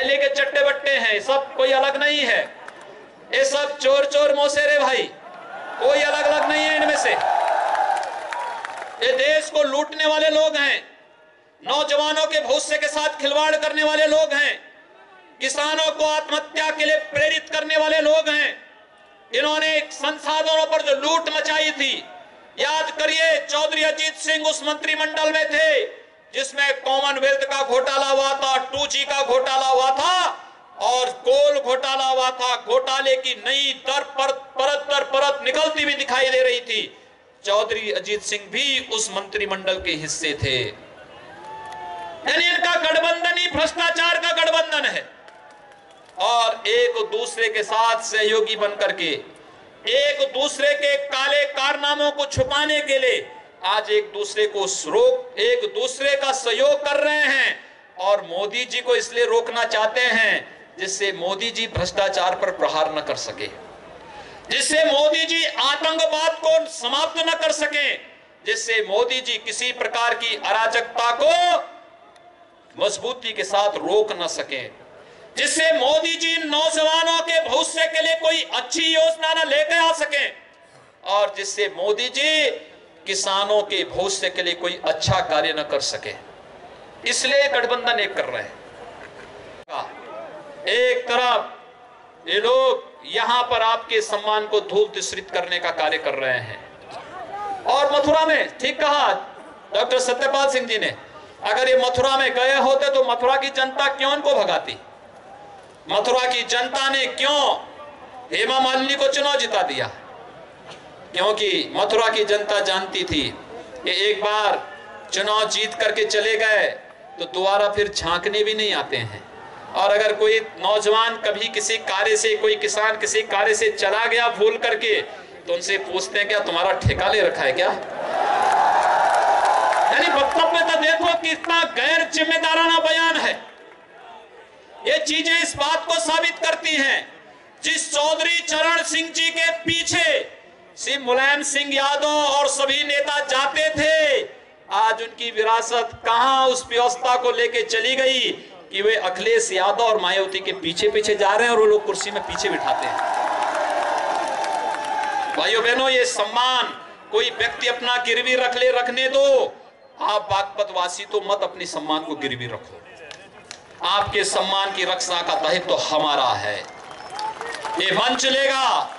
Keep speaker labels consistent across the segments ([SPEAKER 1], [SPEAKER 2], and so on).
[SPEAKER 1] पहले के चट्टे बट्टे हैं, सब कोई अलग नहीं है। ये सब चोर चोर मौसेरे भाई, कोई अलग अलग नहीं है इनमें से। ये देश को लूटने वाले लोग हैं, नौजवानों के भविष्य के साथ खिलवाड़ करने वाले लोग हैं, किसानों को आत्महत्या के लिए प्रेरित करने वाले लोग हैं। इन्होंने संसाधनों पर जो लूट मचाई थी, याद करिए चौधरी अजीत सिंह उस मंत्रिमंडल में थे जिसमें कॉमनवेल्थ का घोटाला हुआ था, 2G का घोटाला हुआ था और कोल घोटाला हुआ था। घोटाले की नई परत दर परत निकलती हुई दिखाई दे रही थी। चौधरी अजीत सिंह भी उस मंत्रिमंडल के हिस्से थे। यानी इनका गठबंधन ही भ्रष्टाचार का गठबंधन है और एक दूसरे के साथ सहयोगी बनकर के एक दूसरे के काले कारनामों को छुपाने के लिए आज एक दूसरे का सहयोग कर रहे हैं और मोदी जी को इसलिए रोकना चाहते हैं जिससे मोदी जी भ्रष्टाचार पर प्रहार न कर सके, जिससे मोदी जी आतंकवाद को समाप्त न कर सके, जिससे मोदी जी किसी प्रकार की अराजकता को मजबूती के साथ रोक न सके, जिससे मोदी जी नौजवानों के भविष्य के लिए कोई अच्छी योजना न लेकर आ सके और जिससे मोदी जी किसानों के भविष्य के लिए कोई अच्छा कार्य न कर सके। इसलिए गठबंधन एक कर रहे हैं। एक तरफ ये लोग यहां पर आपके सम्मान को धूल तिसरित करने का कार्य कर रहे हैं और मथुरा में, ठीक कहा डॉक्टर सत्यपाल सिंह जी ने, अगर ये मथुरा में गए होते तो मथुरा की जनता क्यों इनको भगाती? मथुरा की जनता ने क्यों हेमा मालिनी को चुनाव जिता दिया? क्योंकि मथुरा की जनता जानती थी कि एक बार चुनाव जीत करके चले गए तो दोबारा फिर झांकने भी नहीं आते हैं। और अगर कोई नौजवान कभी किसी कार्य से, कोई किसान किसी कार्य से चला गया भूल करके, तो उनसे पूछते हैं क्या तुम्हारा ठेका ले रखा है क्या? यानी वक्तव्य तो देखो कितना गैर जिम्मेदाराना बयान है। ये चीजें इस बात को साबित करती हैं, जिस चौधरी चरण सिंह जी के पीछे श्री मुलायम सिंह यादव और सभी नेता जाते थे, आज उनकी विरासत कहां उस व्यवस्था को लेके चली गई कि वे अखिलेश यादव और मायावती के पीछे पीछे जा रहे हैं और वो लोग कुर्सी में पीछे बिठाते हैं। भाइयों बहनों, ये सम्मान कोई व्यक्ति अपना गिरवी रखने दो, आप बागपत वासी तो मत अपनी सम्मान को गिरवी रखो। आपके सम्मान की रक्षा का दायित्व तो हमारा है। ये मंच लेगा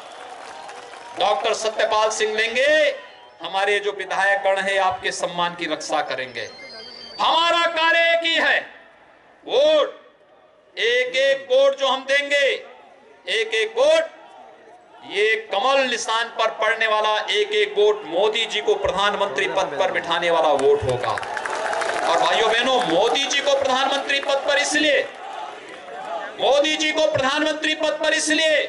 [SPEAKER 1] डॉक्टर सत्यपाल सिंह लेंगे, हमारे जो विधायकगण है आपके सम्मान की रक्षा करेंगे। हमारा कार्य एक ही है, वोट, एक एक वोट जो हम देंगे, एक एक वोट, ये कमल निशान पर पड़ने वाला एक एक वोट मोदी जी को प्रधानमंत्री पद पर बिठाने वाला वोट होगा। और भाइयों बहनों, मोदी जी को प्रधानमंत्री पद पर इसलिए, मोदी जी को प्रधानमंत्री पद पर इसलिए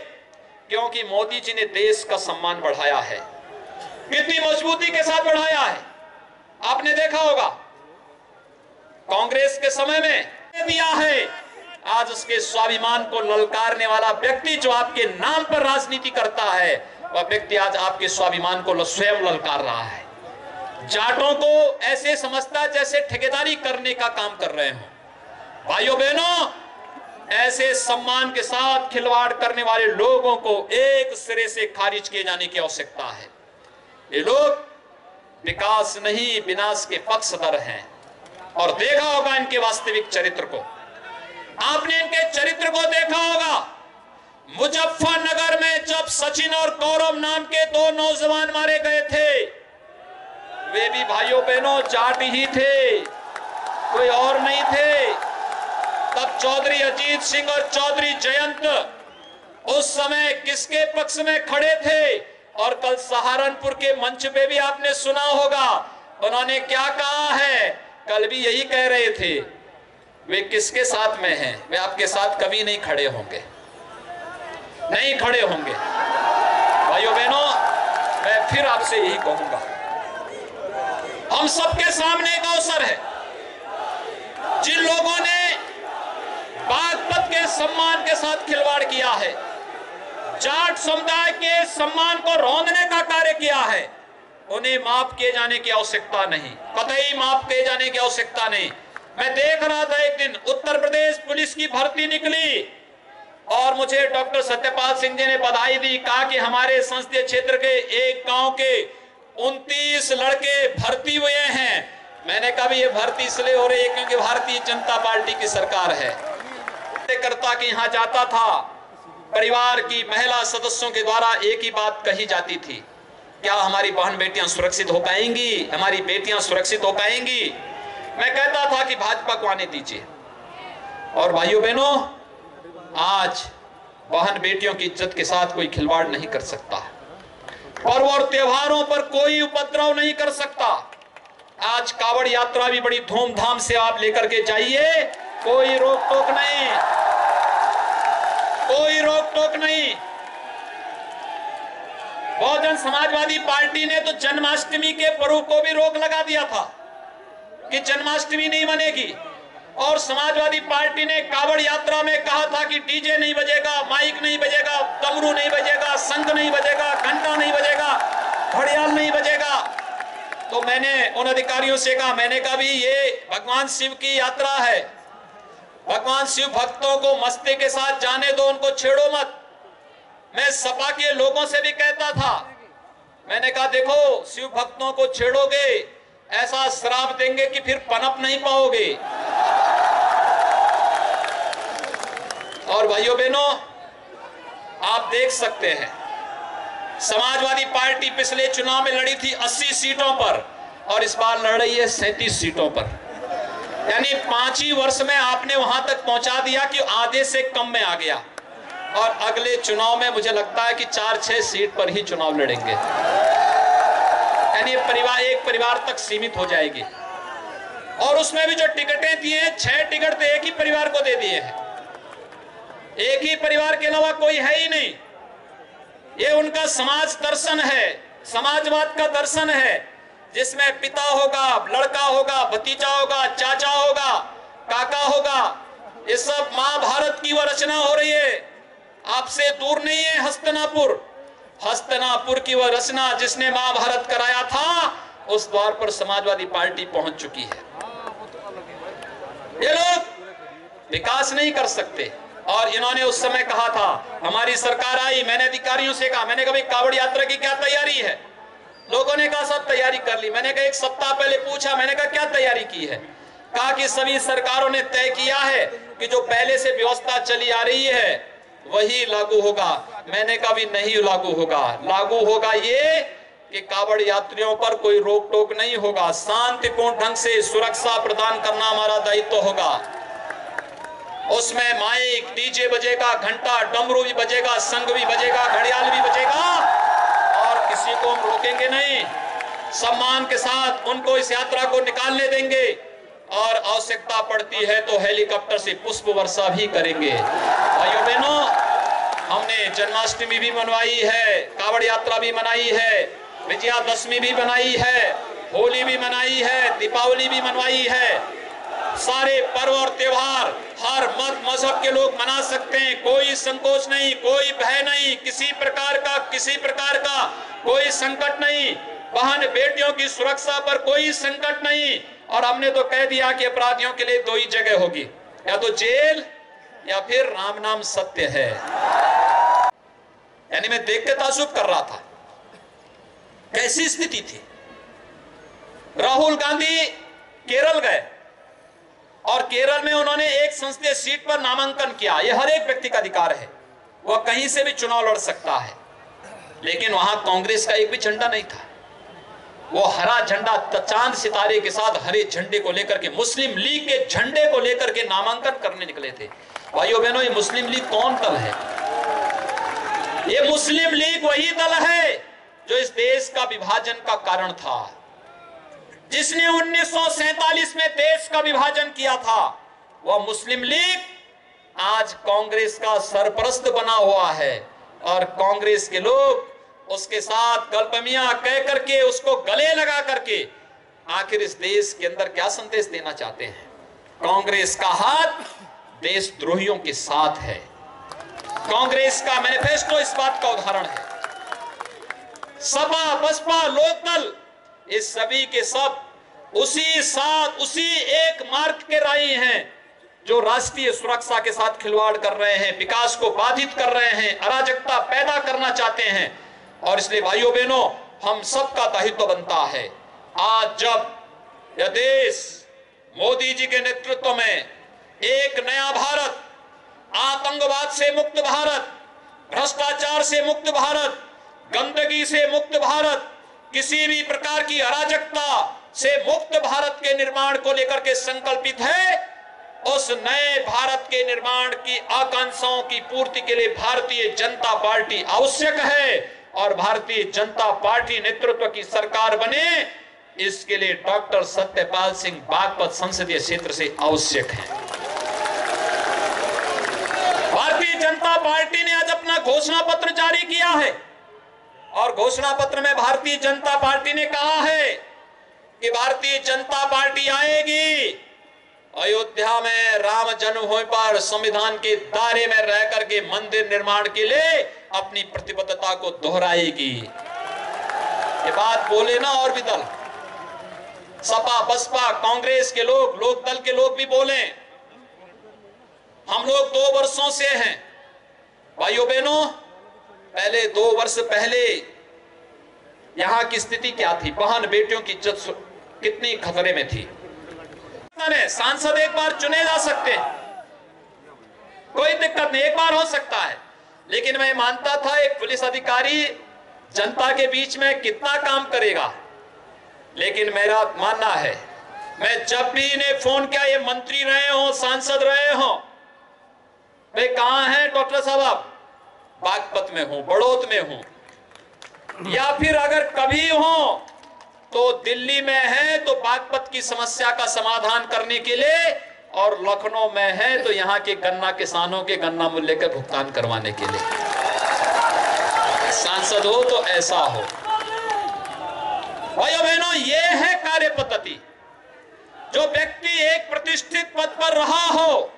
[SPEAKER 1] क्योंकि मोदी जी ने देश का सम्मान बढ़ाया है, कितनी मजबूती के साथ बढ़ाया है। आपने देखा होगा कांग्रेस के समय में दिया है, आज उसके स्वाभिमान को ललकारने वाला व्यक्ति जो आपके नाम पर राजनीति करता है, वह व्यक्ति आज आपके स्वाभिमान को स्वयं ललकार रहा है। जाटों को ऐसे समझता जैसे ठेकेदारी करने का काम कर रहे हो। भाइयों बहनों, ऐसे सम्मान के साथ खिलवाड़ करने वाले लोगों को एक सिरे से खारिज किए जाने की आवश्यकता है। ये लोग विकास नहीं विनाश के पक्षधर हैं और देखा होगा इनके वास्तविक चरित्र को। आपने इनके चरित्र को देखा होगा। मुजफ्फरनगर में जब सचिन और गौरव नाम के दो नौजवान मारे गए थे, वे भी भाइयों बहनों जाट ही थे, कोई और नहीं थे। तब चौधरी अजीत सिंह और चौधरी जयंत उस समय किसके पक्ष में खड़े थे? और कल सहारनपुर के मंच पे भी आपने सुना होगा उन्होंने क्या कहा है, कल भी यही कह रहे थे। वे किसके साथ में हैं? वे आपके साथ कभी नहीं खड़े होंगे, नहीं खड़े होंगे। भाइयों बहनों, मैं फिर आपसे यही कहूंगा, हम सबके सामने एक अवसर है। जिन लोगों ने बागपत के सम्मान के साथ खिलवाड़ किया है, जाट समुदाय के सम्मान को रौंदने का कार्य किया है, उन्हें माफ किए जाने की आवश्यकता नहीं, कतई माफ किए जाने की आवश्यकता नहीं। मैं देख रहा था एक दिन उत्तर प्रदेश पुलिस की भर्ती निकली और मुझे डॉक्टर सत्यपाल सिंह जी ने बधाई दी, कहा कि हमारे संसदीय क्षेत्र के एक गांव के 29 लड़के भर्ती हुए हैं। मैंने कहा ये भर्ती इसलिए हो रही है क्योंकि भारतीय जनता पार्टी की सरकार है। कार्यकर्ता के यहाँ जाता था, परिवार की महिला सदस्यों के द्वारा एक ही बात कही जाती थी, क्या हमारी बहन बेटियां सुरक्षित हो पाएंगी, हमारी बेटियां सुरक्षित हो पाएंगी। मैं कहता था कि भाजपा को आने दीजिए। और भाइयों बहनों, आज बहन बेटियों की इज्जत के साथ कोई खिलवाड़ नहीं कर सकता, पर्व और त्योहारों पर कोई उपद्रव नहीं कर सकता। आज कावड़ यात्रा भी बड़ी धूमधाम से आप लेकर के जाइए, कोई रोक टोक नहीं, कोई रोक टोक नहीं। बहुजन समाजवादी पार्टी ने तो जन्माष्टमी के पर्व को भी रोक लगा दिया था कि जन्माष्टमी नहीं मनेगी, और समाजवादी पार्टी ने कावड़ यात्रा में कहा था कि डीजे नहीं बजेगा, माइक नहीं बजेगा, डमरू नहीं बजेगा, शंख नहीं बजेगा, घंटा नहीं बजेगा, घड़ियाल नहीं बजेगा। तो मैंने उन अधिकारियों से कहा, मैंने कहा भी ये भगवान शिव की यात्रा है, भगवान शिव भक्तों को मस्ती के साथ जाने दो, उनको छेड़ो मत। मैं सपा के लोगों से भी कहता था, मैंने कहा देखो शिव भक्तों को छेड़ोगे ऐसा श्राप देंगे कि फिर पनप नहीं पाओगे। और भाइयों बहनों, आप देख सकते हैं समाजवादी पार्टी पिछले चुनाव में लड़ी थी 80 सीटों पर और इस बार लड़ रही है 37 सीटों पर, यानी 5 ही वर्ष में आपने वहां तक पहुंचा दिया कि आधे से कम में आ गया। और अगले चुनाव में मुझे लगता है कि 4-6 सीट पर ही चुनाव लड़ेंगे, यानी एक परिवार तक सीमित हो जाएगी। और उसमें भी जो टिकटें दी हैं, 6 टिकट तो एक ही परिवार को दे दिए हैं, एक ही परिवार के अलावा कोई है ही नहीं। ये उनका समाज दर्शन है, समाजवाद का दर्शन है, जिसमें पिता होगा, लड़का होगा, भतीजा होगा, चाचा होगा, काका होगा। ये सब महाभारत की वह रचना हो रही है, आपसे दूर नहीं है हस्तिनापुर। हस्तिनापुर की वह रचना जिसने महाभारत कराया था, उस द्वार पर समाजवादी पार्टी पहुंच चुकी है। ये लोग विकास नहीं कर सकते। और इन्होंने उस समय कहा था, हमारी सरकार आई, मैंने अधिकारियों से कहा, मैंने कहा कावड़ यात्रा की क्या तैयारी है? लोगों ने कहा सब तैयारी कर ली। मैंने कहा 1 सप्ताह पहले पूछा, मैंने कहा क्या तैयारी की है? कहा कि सभी सरकारों ने तय किया है कि जो पहले से व्यवस्था चली आ रही है वही लागू होगा। मैंने कहा भी नहीं लागू होगा, लागू होगा ये कि कावड़ यात्रियों पर कोई रोक टोक नहीं होगा, शांतिपूर्ण ढंग से सुरक्षा प्रदान करना हमारा दायित्व होगा। उसमें माइक, डीजे बजेगा, घंटा, डमरू भी बजेगा, शंख भी बजेगा, घड़ियाल भी बजेगा, और किसी को हम रोकेंगे नहीं। सम्मान के साथ उनको इस यात्रा को निकालने देंगे, और आवश्यकता पड़ती है तो हेलीकॉप्टर से पुष्प वर्षा भी करेंगे। भाइयों बहनों, हमने जन्माष्टमी भी मनवाई है, कावड़ यात्रा भी मनाई है, विजयादशमी भी मनाई है, होली भी मनाई है, दीपावली भी मनवाई है। सारे पर्व और त्योहार हर मत मजहब के लोग मना सकते हैं, कोई संकोच नहीं, कोई भय नहीं, किसी प्रकार का कोई संकट नहीं। बहन बेटियों की सुरक्षा पर कोई संकट नहीं। और हमने तो कह दिया कि अपराधियों के लिए 2 ही जगह होगी, या तो जेल या फिर राम नाम सत्य है। यानी मैं देख के ताज्जुब कर रहा था, कैसी स्थिति थी। राहुल गांधी केरल गए और केरल में उन्होंने एक संसदीय सीट पर नामांकन किया। यह हर एक व्यक्ति का अधिकार है, वह कहीं से भी चुनाव लड़ सकता है। लेकिन वहां कांग्रेस का एक भी झंडा नहीं था। वो हरा झंडा चांद सितारे के साथ हरे झंडे को लेकर के, मुस्लिम लीग के झंडे को लेकर के नामांकन करने निकले थे। भाइयों बहनों, ये मुस्लिम लीग कौन दल है? ये मुस्लिम लीग वही दल है जो इस देश का विभाजन का कारण था, जिसने 1947 में देश का विभाजन किया था। वह मुस्लिम लीग आज कांग्रेस का सरपरस्त बना हुआ है, और कांग्रेस के लोग उसके साथ गलपमियां कह करके, उसको गले लगा करके आखिर इस देश के अंदर क्या संदेश देना चाहते हैं? कांग्रेस का हाथ देशद्रोहियों के साथ है। कांग्रेस का मैनिफेस्टो इस बात का उदाहरण है। सपा, बसपा, लोकदल, इस सभी के सब उसी एक मार्ग के राही हैं जो राष्ट्रीय सुरक्षा के साथ खिलवाड़ कर रहे हैं, विकास को बाधित कर रहे हैं, अराजकता पैदा करना चाहते हैं। और इसलिए भाइयों बहनों, हम सबका दायित्व बनता है, आज जब यह देश मोदी जी के नेतृत्व में एक नया भारत, आतंकवाद से मुक्त भारत, भ्रष्टाचार से मुक्त भारत, गंदगी से मुक्त भारत, किसी भी प्रकार की अराजकता से मुक्त भारत के निर्माण को लेकर के संकल्पित है, उस नए भारत के निर्माण की आकांक्षाओं की पूर्ति के लिए भारतीय जनता पार्टी आवश्यक है। और भारतीय जनता पार्टी नेतृत्व की सरकार बने, इसके लिए डॉक्टर सत्यपाल सिंह बागपत संसदीय क्षेत्र से आवश्यक है। भारतीय जनता पार्टी ने आज अपना घोषणा पत्र जारी किया है और घोषणा पत्र में भारतीय जनता पार्टी ने कहा है कि भारतीय जनता पार्टी आएगी, अयोध्या में राम जन्मभूमि पर संविधान के दायरे में रह करके मंदिर निर्माण के लिए अपनी प्रतिबद्धता को दोहराएगी। ये बात बोले ना और भी दल, सपा, बसपा, कांग्रेस के लोग, लोक दल के लोग भी बोले। हम लोग 2 वर्षों से हैं भाइयों बहनों। पहले 2 वर्ष पहले यहां की स्थिति क्या थी, बहन बेटियों की इज्जत कितनी खतरे में थी। सांसद एक बार चुने जा सकते हैं, कोई दिक्कत नहीं, एक बार हो सकता है, लेकिन मैं मानता था एक पुलिस अधिकारी जनता के बीच में कितना काम करेगा। लेकिन मेरा मानना है, मैं जब भी इन्हें फोन किया, ये मंत्री रहे हो, सांसद रहे हो, वे कहां हैं डॉक्टर साहब? आप बागपत में हूं, बड़ौत में हूं, या फिर अगर कभी हो तो दिल्ली में है तो बागपत की समस्या का समाधान करने के लिए, और लखनऊ में है तो यहां के गन्ना किसानों के गन्ना मूल्य का भुगतान करवाने के लिए। सांसद हो तो ऐसा हो। भाइयों बहनों, ये है कार्य पद्धति। जो व्यक्ति एक प्रतिष्ठित पद पर रहा हो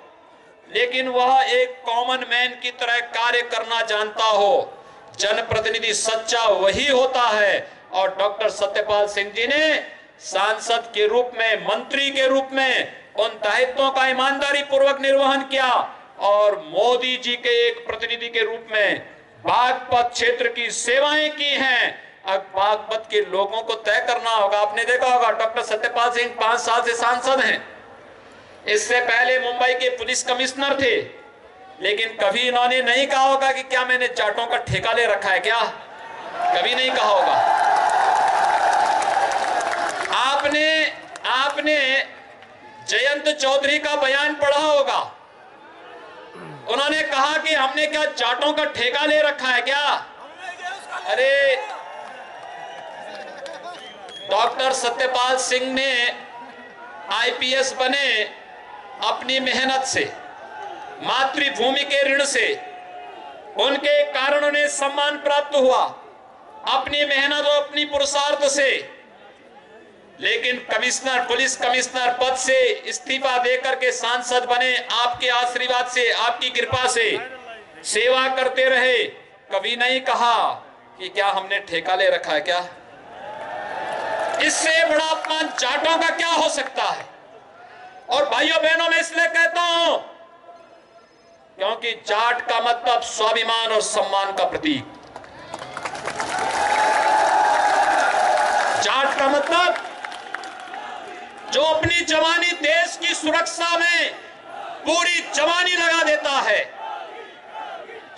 [SPEAKER 1] लेकिन वह एक कॉमन मैन की तरह कार्य करना जानता हो, जनप्रतिनिधि सच्चा वही होता है। और डॉक्टर सत्यपाल सिंह जी ने सांसद के रूप में, मंत्री के रूप में उन दायित्वों का ईमानदारी पूर्वक निर्वहन किया और मोदी जी के एक प्रतिनिधि के रूप में बागपत क्षेत्र की सेवाएं की हैं। अब बागपत के लोगों को तय करना होगा। आपने देखा होगा डॉक्टर सत्यपाल सिंह 5 साल से सांसद हैं। इससे पहले मुंबई के पुलिस कमिश्नर थे, लेकिन कभी इन्होंने नहीं कहा होगा कि क्या मैंने जाटों का ठेका ले रखा है, क्या कभी नहीं कहा होगा। आपने जयंत चौधरी का बयान पढ़ा होगा, उन्होंने कहा कि हमने क्या जाटों का ठेका ले रखा है क्या। अरे डॉक्टर सत्यपाल सिंह ने आईपीएस बने अपनी मेहनत से, मातृभूमि के ऋण से, उनके कारण उन्हें सम्मान प्राप्त हुआ अपनी मेहनत और अपनी पुरुषार्थ से। लेकिन कमिश्नर, पुलिस कमिश्नर पद से इस्तीफा देकर के सांसद बने, आपके आशीर्वाद से, आपकी कृपा से सेवा करते रहे। कभी नहीं कहा कि क्या हमने ठेका ले रखा है क्या। इससे बड़ा अपमान जाटों का क्या हो सकता है। और भाइयों बहनों, मैं इसलिए कहता हूं क्योंकि जाट का मतलब स्वाभिमान और सम्मान का प्रतीक। जाट का मतलब जो अपनी जवानी देश की सुरक्षा में पूरी जवानी लगा देता है,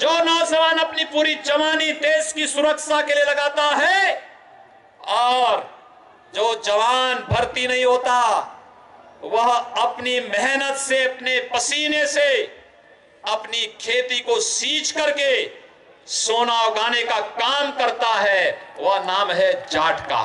[SPEAKER 1] जो नौजवान अपनी पूरी जवानी देश की सुरक्षा के लिए लगाता है, और जो जवान भर्ती नहीं होता वह अपनी मेहनत से, अपने पसीने से अपनी खेती को सींच करके सोना उगाने का काम करता है, वह नाम है जाट का।